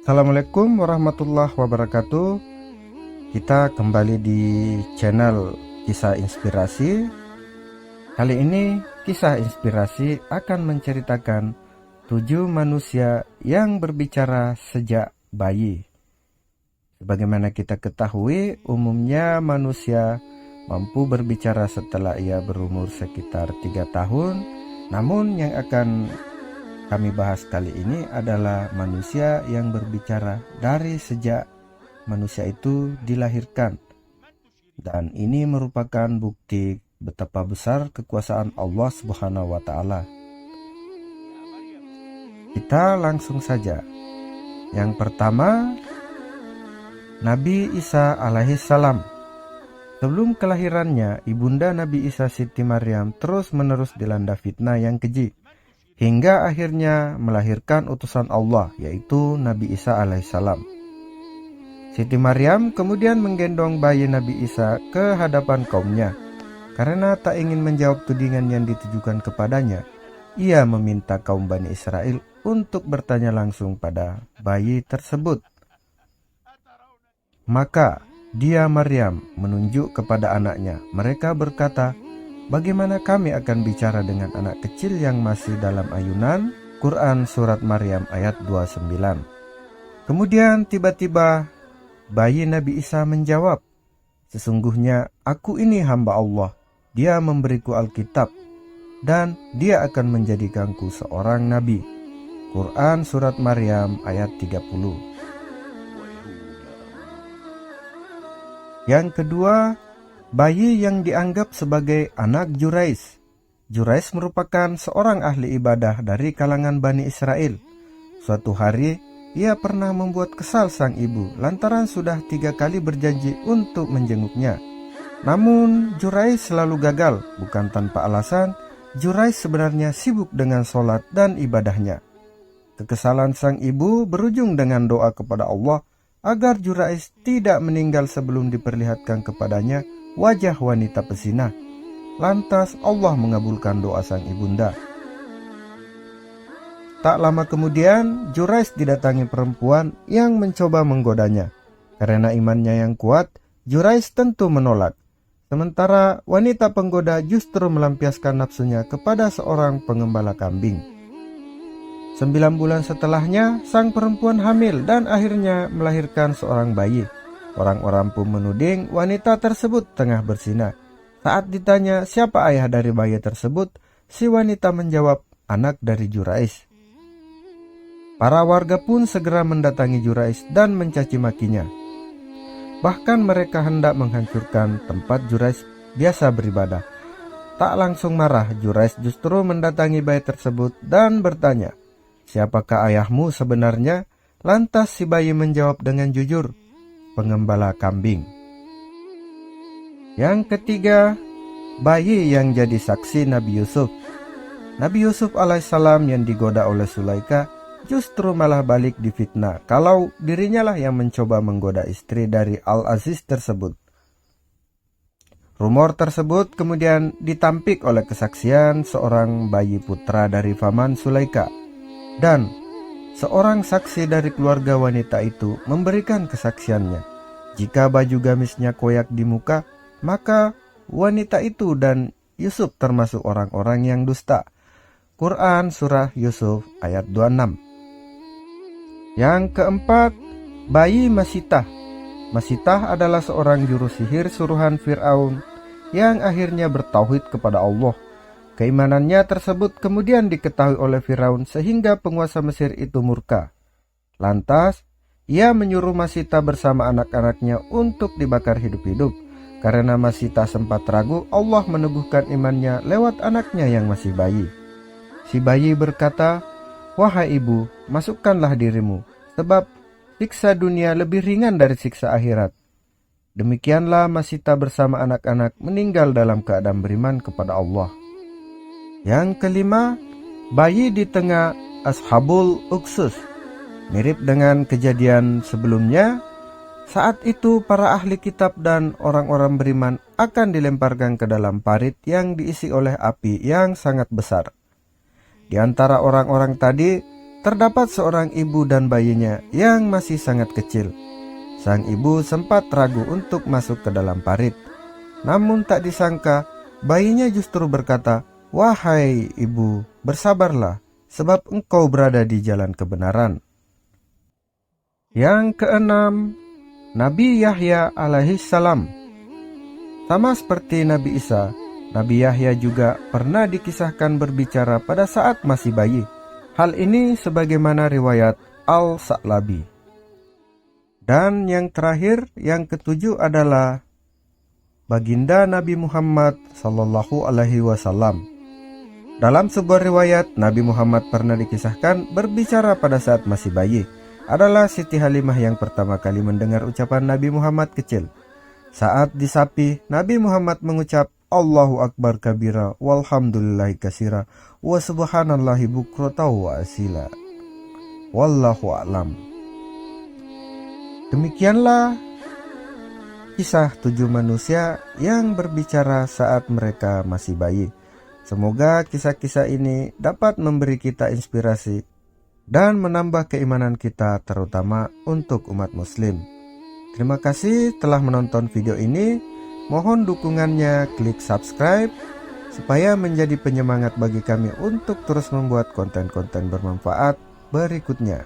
Assalamualaikum warahmatullahi wabarakatuh. Kita kembali di channel Kisah Inspirasi. Kali ini kisah inspirasi akan menceritakan 7 manusia yang berbicara sejak bayi. Sebagaimana kita ketahui, umumnya manusia mampu berbicara setelah ia berumur sekitar 3 tahun. Namun yang akan kami bahas kali ini adalah manusia yang berbicara dari sejak manusia itu dilahirkan. Dan ini merupakan bukti betapa besar kekuasaan Allah Subhanahu wa taala. Kita langsung saja. Yang pertama, Nabi Isa alaihissalam. Sebelum kelahirannya, ibunda Nabi Isa Siti Maryam terus-menerus dilanda fitnah yang keji, hingga akhirnya melahirkan utusan Allah, yaitu Nabi Isa alaihissalam. Siti Maryam kemudian menggendong bayi Nabi Isa ke hadapan kaumnya. Karena tak ingin menjawab tudingan yang ditujukan kepadanya, ia meminta kaum Bani Israel untuk bertanya langsung pada bayi tersebut. Maka dia Maryam menunjuk kepada anaknya. Mereka berkata, "Bagaimana kami akan bicara dengan anak kecil yang masih dalam ayunan?" Quran Surat Maryam ayat 29. Kemudian tiba-tiba bayi Nabi Isa menjawab, "Sesungguhnya aku ini hamba Allah. Dia memberiku Alkitab dan dia akan menjadikanku seorang nabi." Quran Surat Maryam ayat 30. Yang kedua, bayi yang dianggap sebagai anak Jurais. Jurais merupakan seorang ahli ibadah dari kalangan Bani Israel. Suatu hari, ia pernah membuat kesal sang ibu lantaran sudah 3 kali berjanji untuk menjenguknya. Namun, Jurais selalu gagal. Bukan tanpa alasan, Jurais sebenarnya sibuk dengan sholat dan ibadahnya. Kekesalan sang ibu berujung dengan doa kepada Allah agar Jurais tidak meninggal sebelum diperlihatkan kepadanya wajah wanita pezinah. Lantas Allah mengabulkan doa sang ibunda. Tak lama kemudian, Jurais didatangi perempuan yang mencoba menggodanya. Karena imannya yang kuat, Jurais tentu menolak. Sementara wanita penggoda justru melampiaskan nafsunya kepada seorang pengembala kambing. 9 bulan setelahnya, sang perempuan hamil dan akhirnya melahirkan seorang bayi. Orang-orang pun menuding wanita tersebut tengah berzina. Saat ditanya siapa ayah dari bayi tersebut, si wanita menjawab, "Anak dari Jurais." Para warga pun segera mendatangi Jurais dan mencaci makinya. Bahkan mereka hendak menghancurkan tempat Jurais biasa beribadah. Tak langsung marah, Jurais justru mendatangi bayi tersebut dan bertanya, "Siapakah ayahmu sebenarnya?" Lantas si bayi menjawab dengan jujur, "Pengembala kambing." Yang ketiga, bayi yang jadi saksi Nabi Yusuf. Nabi Yusuf alaihissalam yang digoda oleh Sulaika justru malah balik difitnah kalau dirinya lah yang mencoba menggoda istri dari Al-Aziz tersebut. Rumor tersebut kemudian ditampik oleh kesaksian seorang bayi putra dari paman Sulaika. Dan seorang saksi dari keluarga wanita itu memberikan kesaksiannya. Jika baju gamisnya koyak di muka, maka wanita itu dan Yusuf termasuk orang-orang yang dusta. Quran Surah Yusuf ayat 26. Yang keempat, bayi Masitah. Masitah adalah seorang juru sihir suruhan Fir'aun yang akhirnya bertauhid kepada Allah. Keimanannya tersebut kemudian diketahui oleh Firaun sehingga penguasa Mesir itu murka. Lantas, ia menyuruh Masitah bersama anak-anaknya untuk dibakar hidup-hidup. Karena Masitah sempat ragu, Allah meneguhkan imannya lewat anaknya yang masih bayi. Si bayi berkata, "Wahai ibu, masukkanlah dirimu, sebab siksa dunia lebih ringan dari siksa akhirat." Demikianlah Masitah bersama anak-anak meninggal dalam keadaan beriman kepada Allah. Yang kelima, bayi di tengah Ashabul Uksus. Mirip dengan kejadian sebelumnya, saat itu para ahli kitab dan orang-orang beriman akan dilemparkan ke dalam parit yang diisi oleh api yang sangat besar. Di antara orang-orang tadi terdapat seorang ibu dan bayinya yang masih sangat kecil. Sang ibu sempat ragu untuk masuk ke dalam parit. Namun tak disangka, bayinya justru berkata, "Wahai ibu, bersabarlah, sebab engkau berada di jalan kebenaran." Yang keenam, Nabi Yahya alaihissalam. Sama seperti Nabi Isa, Nabi Yahya juga pernah dikisahkan berbicara pada saat masih bayi. Hal ini sebagaimana riwayat Al-Sa'labi. Dan yang terakhir, yang ketujuh adalah baginda Nabi Muhammad sallallahu alaihi wasallam. Dalam sebuah riwayat, Nabi Muhammad pernah dikisahkan berbicara pada saat masih bayi. Adalah Siti Halimah yang pertama kali mendengar ucapan Nabi Muhammad kecil. Saat disapi, Nabi Muhammad mengucap, "Allahu Akbar kabira, walhamdulillahi kasira, wa subhanallahi bukrata wa asila. Wallahu a'lam." Demikianlah kisah 7 manusia yang berbicara saat mereka masih bayi. Semoga kisah-kisah ini dapat memberi kita inspirasi dan menambah keimanan kita, terutama untuk umat muslim. Terima kasih telah menonton video ini. Mohon dukungannya, klik subscribe supaya menjadi penyemangat bagi kami untuk terus membuat konten-konten bermanfaat berikutnya.